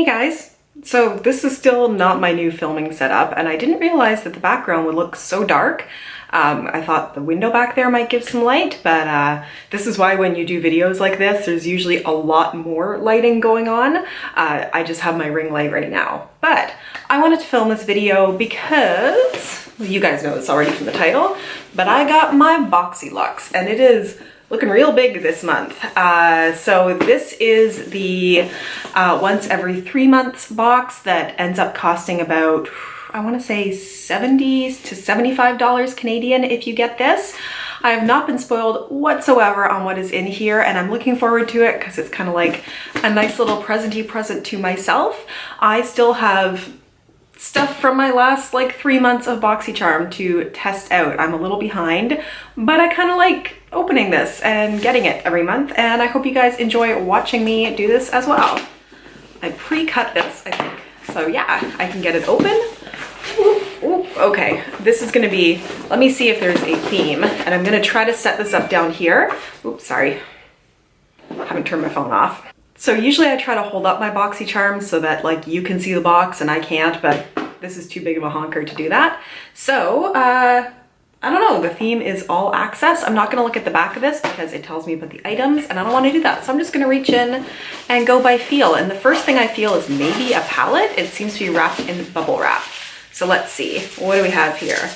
Hey guys! So this is still not my new filming setup, and I didn't realize that the background would look so dark. I thought the window back there might give some light, but this is why when you do videos like this, there's usually a lot more lighting going on. I just have my ring light right now. But I wanted to film this video because, well, you guys know this already from the title, but I got my Boxyluxe, and it is looking real big this month. So this is the once every 3 months box that ends up costing about, I want to say $70 to $75 Canadian if you get this. I have not been spoiled whatsoever on what is in here, and I'm looking forward to it because it's kind of like a nice little presenty present to myself. I still have stuff from my last like 3 months of Boxycharm to test out. I'm a little behind, but I kind of like opening this and getting it every month, and I hope you guys enjoy watching me do this as well. I pre-cut this, I think. So yeah, I can get it open. Ooh, okay, this is gonna be, let me see if there's a theme, and I'm gonna try to set this up down here. Oops, sorry. I haven't turned my phone off. So usually I try to hold up my Boxycharm so that like you can see the box and I can't, but this is too big of a honker to do that. So, I don't know, the theme is all access. I'm not gonna look at the back of this because it tells me about the items and I don't wanna do that. So I'm just gonna reach in and go by feel. And the first thing I feel is maybe a palette. It seems to be wrapped in bubble wrap. So let's see, what do we have here?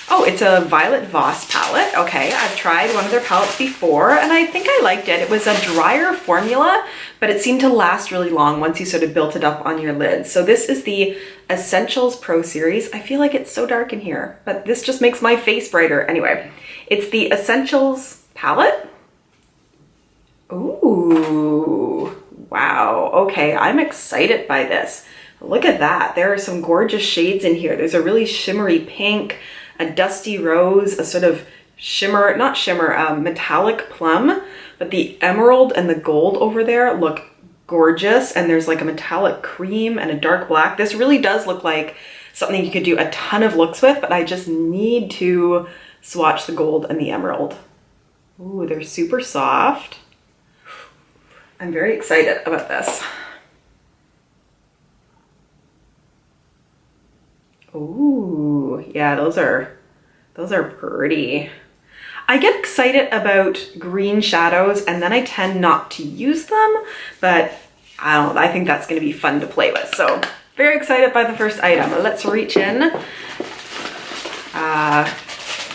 Oh, it's a Violet Voss palette. Okay, I've tried one of their palettes before and I think I liked it. It was a drier formula, but it seemed to last really long once you sort of built it up on your lid. So this is the Essentials Pro Series. I feel like it's so dark in here, but this just makes my face brighter. Anyway, it's the Essentials palette. Ooh, wow. Okay, I'm excited by this. Look at that. There are some gorgeous shades in here. There's a really shimmery pink, a dusty rose, a sort of shimmer, not shimmer, metallic plum, but the emerald and the gold over there look gorgeous. And there's like a metallic cream and a dark black. This really does look like something you could do a ton of looks with, but I just need to swatch the gold and the emerald. Ooh, they're super soft. I'm very excited about this. Ooh, yeah, those are pretty. I get excited about green shadows and then I tend not to use them, but I don't know, I think that's gonna be fun to play with. So very excited by the first item. Let's reach in.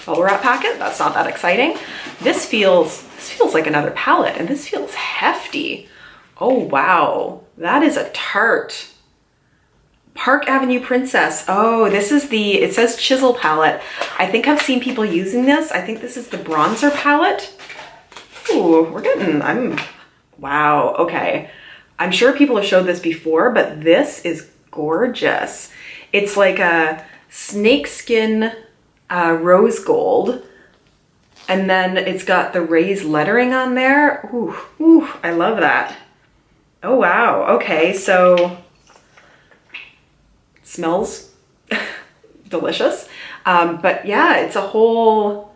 Bubble wrap packet, that's not that exciting. This feels like another palette and this feels hefty. Oh wow, that is a tart. Park Avenue Princess. Oh, this is the, it says chisel palette. I think I've seen people using this. I think this is the bronzer palette. Ooh, wow, okay. I'm sure people have showed this before, but this is gorgeous. It's like a snakeskin rose gold, and then it's got the raised lettering on there. Ooh, I love that. Oh wow, okay, so smells delicious. But yeah, it's a whole,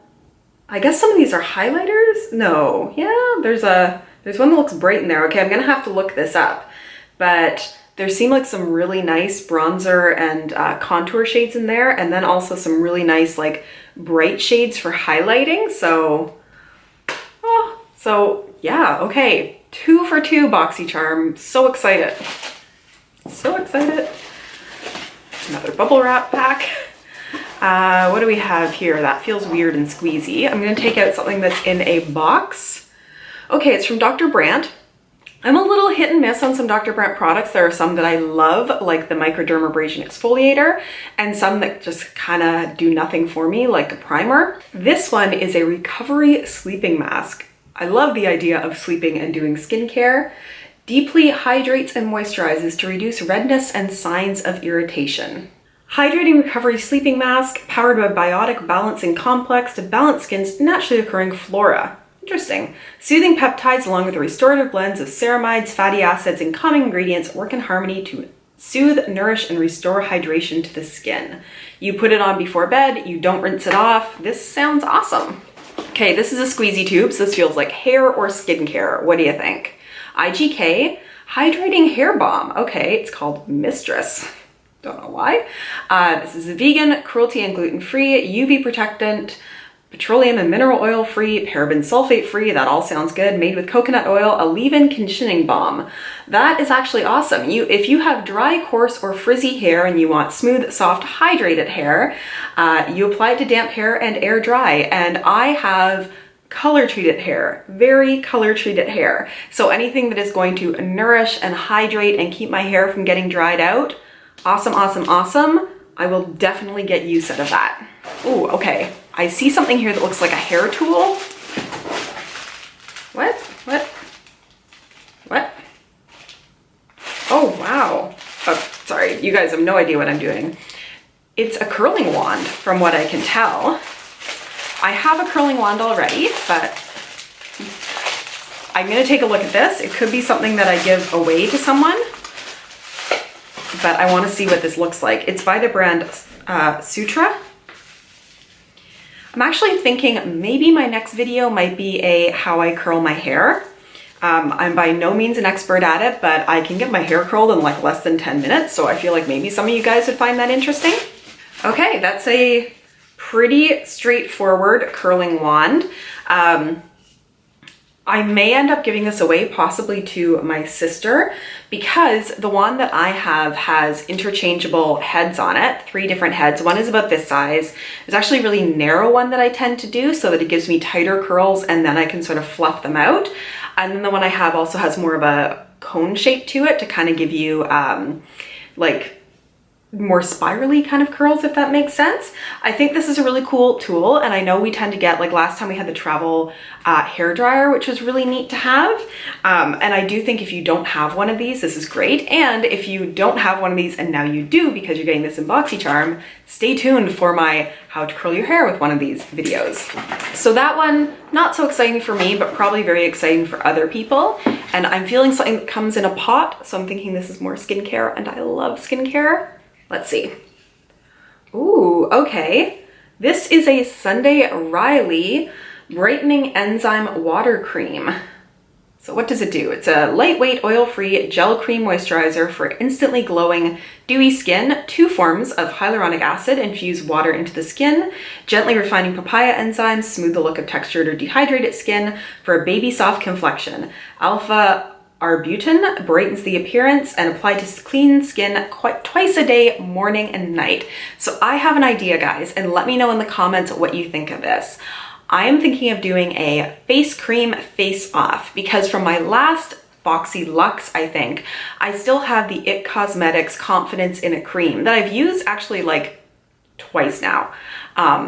I guess some of these are highlighters. No, yeah, there's one that looks bright in there. Okay, I'm gonna have to look this up, but there seem like some really nice bronzer and contour shades in there, and then also some really nice like bright shades for highlighting. So yeah, okay, 2 for 2 Boxycharm. So excited. So excited. Another bubble wrap pack. What do we have here? That feels weird and squeezy. I'm gonna take out something that's in a box. Okay, it's from Dr. Brandt. I'm a little hit and miss on some Dr. Brandt products. There are some that I love, like the microdermabrasion exfoliator, and some that just kind of do nothing for me, like a primer. This one is a recovery sleeping mask. I love the idea of sleeping and doing skincare. Deeply hydrates and moisturizes to reduce redness and signs of irritation. Hydrating recovery sleeping mask powered by biotic balancing complex to balance skin's naturally occurring flora. Interesting. Soothing peptides along with a restorative blends of ceramides, fatty acids, and calming ingredients work in harmony to soothe, nourish, and restore hydration to the skin. You put it on before bed, you don't rinse it off. This sounds awesome. Okay, this is a squeezy tube, so this feels like hair or skincare. What do you think? IGK, Hydrating hair balm. Okay, it's called Mistress. Don't know why. This is a vegan, cruelty and gluten-free, UV protectant, petroleum and mineral oil free, paraben sulfate free. That all sounds good. Made with coconut oil, a leave-in conditioning balm. That is actually awesome. If you have dry, coarse, or frizzy hair and you want smooth, soft, hydrated hair, you apply it to damp hair and air dry. And I have color treated hair, very color treated hair. So anything that is going to nourish and hydrate and keep my hair from getting dried out, awesome, awesome, awesome. I will definitely get use out of that. Ooh, okay. I see something here that looks like a hair tool. What? Oh, wow. Oh, sorry, you guys have no idea what I'm doing. It's a curling wand from what I can tell. I have a curling wand already, but I'm gonna take a look at this. It could be something that I give away to someone, but I wanna see what this looks like. It's by the brand Sutra. I'm actually thinking maybe my next video might be a how I curl my hair. I'm by no means an expert at it, but I can get my hair curled in like less than 10 minutes. So I feel like maybe some of you guys would find that interesting. Okay, that's a pretty straightforward curling wand. I may end up giving this away possibly to my sister because the one that I have has interchangeable heads on it, 3 different heads. One is about this size. There's actually a really narrow one that I tend to do so that it gives me tighter curls and then I can sort of fluff them out. And then the one I have also has more of a cone shape to it to kind of give you like more spirally kind of curls, if that makes sense. I think this is a really cool tool, and I know we tend to get, like last time we had the travel hair dryer, which was really neat to have. And I do think if you don't have one of these, this is great. And if you don't have one of these and now you do because you're getting this in Boxycharm, stay tuned for my how to curl your hair with one of these videos. So that one, not so exciting for me, but probably very exciting for other people. And I'm feeling something that comes in a pot, so I'm thinking this is more skincare, and I love skincare. Let's see. Ooh, okay. This is a Sunday Riley Brightening Enzyme Water Cream. So what does it do? It's a lightweight, oil-free gel cream moisturizer for instantly glowing, dewy skin. 2 forms of hyaluronic acid infuse water into the skin, gently refining papaya enzymes, smooth the look of textured or dehydrated skin for a baby soft complexion. Alpha arbutin brightens the appearance and applied to clean skin twice a day, morning and night. So I have an idea, guys, and let me know in the comments what you think of this. I am thinking of doing a face cream face off because from my last Boxyluxe, I think, I still have the IT Cosmetics Confidence in a Cream that I've used actually like twice now,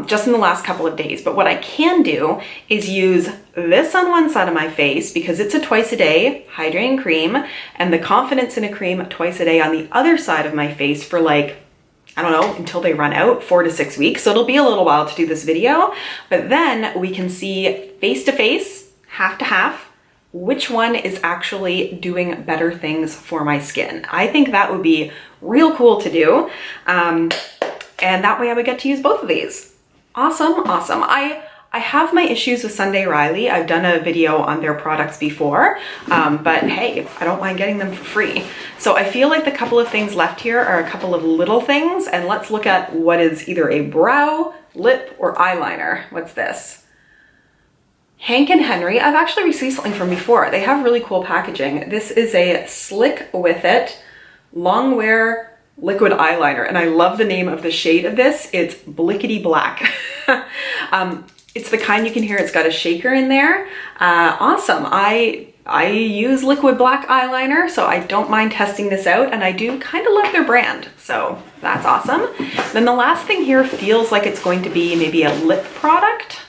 just in the last couple of days. But what I can do is use this on one side of my face because it's a twice a day hydrating cream, and the Confidence in a Cream twice a day on the other side of my face for like, I don't know, until they run out, 4 to 6 weeks. So it'll be a little while to do this video, but then we can see face to face, half to half, which one is actually doing better things for my skin. I think that would be real cool to do. And that way I would get to use both of these. Awesome, awesome. I have my issues with Sunday Riley. I've done a video on their products before, but hey, I don't mind getting them for free. So I feel like the couple of things left here are a couple of little things, and let's look at what is either a brow, lip, or eyeliner. What's this? Hank and Henry. I've actually received something from before. They have really cool packaging. This is a Slick With It long wear liquid eyeliner, and I love the name of the shade of this. It's Blickety Black. It's the kind you can hear, it's got a shaker in there. Awesome. I use liquid black eyeliner, so I don't mind testing this out, and I do kind of love their brand, so that's awesome. Then the last thing here feels like it's going to be maybe a lip product.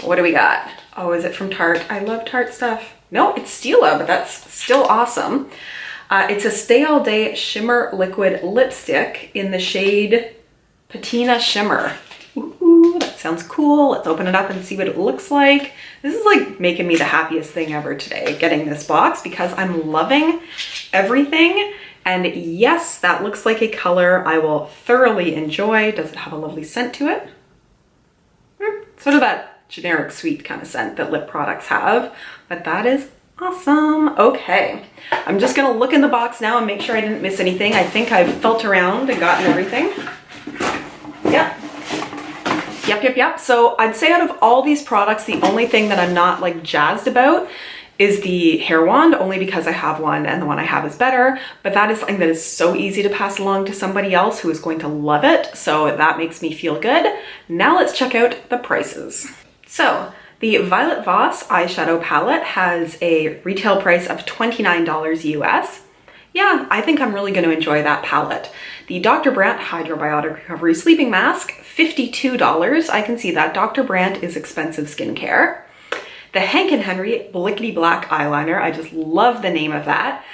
What do we got? Oh, is it from Tarte? I love Tarte stuff. No, it's Stila, but that's still awesome. It's a Stay All Day Shimmer Liquid Lipstick in the shade Patina Shimmer. Ooh, that sounds cool. Let's open it up and see what it looks like. This is like making me the happiest thing ever today, getting this box, because I'm loving everything. And yes, that looks like a color I will thoroughly enjoy. Does it have a lovely scent to it? Sort of that generic sweet kind of scent that lip products have, but that is Awesome. Okay. I'm just gonna look in the box now and make sure I didn't miss anything. I think I've felt around and gotten everything. Yep. So I'd say out of all these products, the only thing that I'm not like jazzed about is the hair wand, only because I have one and the one I have is better, but that is something that is so easy to pass along to somebody else who is going to love it. So that makes me feel good. Now let's check out the prices. So the Violet Voss eyeshadow palette has a retail price of $29 US. Yeah, I think I'm really going to enjoy that palette. The Dr. Brandt Hydrobiotic Recovery Sleeping Mask, $52. I can see that. Dr. Brandt is expensive skincare. The Hank & Henry Blickety Black Eyeliner, I just love the name of that,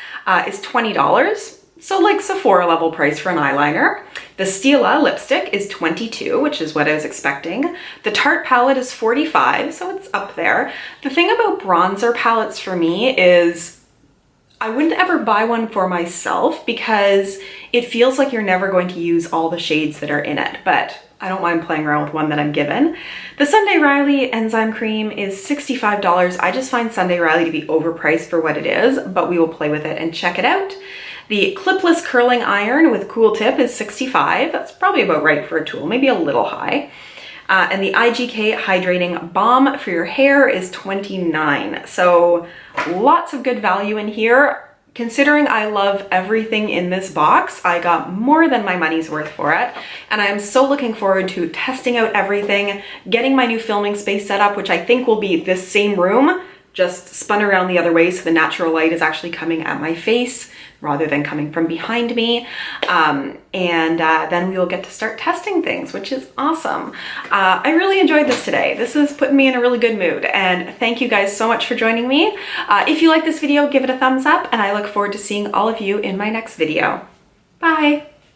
is $20. So like Sephora level price for an eyeliner. The Stila lipstick is $22, which is what I was expecting. The Tarte palette is $45, so it's up there. The thing about bronzer palettes for me is I wouldn't ever buy one for myself because it feels like you're never going to use all the shades that are in it, but I don't mind playing around with one that I'm given. The Sunday Riley Enzyme Cream is $65. I just find Sunday Riley to be overpriced for what it is, but we will play with it and check it out. The Clipless Curling Iron with Cool Tip is $65. That's probably about right for a tool, maybe a little high. And the IGK Hydrating Balm for your hair is $29. So lots of good value in here. Considering I love everything in this box, I got more than my money's worth for it. And I am so looking forward to testing out everything, getting my new filming space set up, which I think will be this same room, just spun around the other way so the natural light is actually coming at my face rather than coming from behind me. Then we will get to start testing things, which is awesome. I really enjoyed this today. This is putting me in a really good mood, and thank you guys so much for joining me. If you like this video, give it a thumbs up, and I look forward to seeing all of you in my next video. Bye.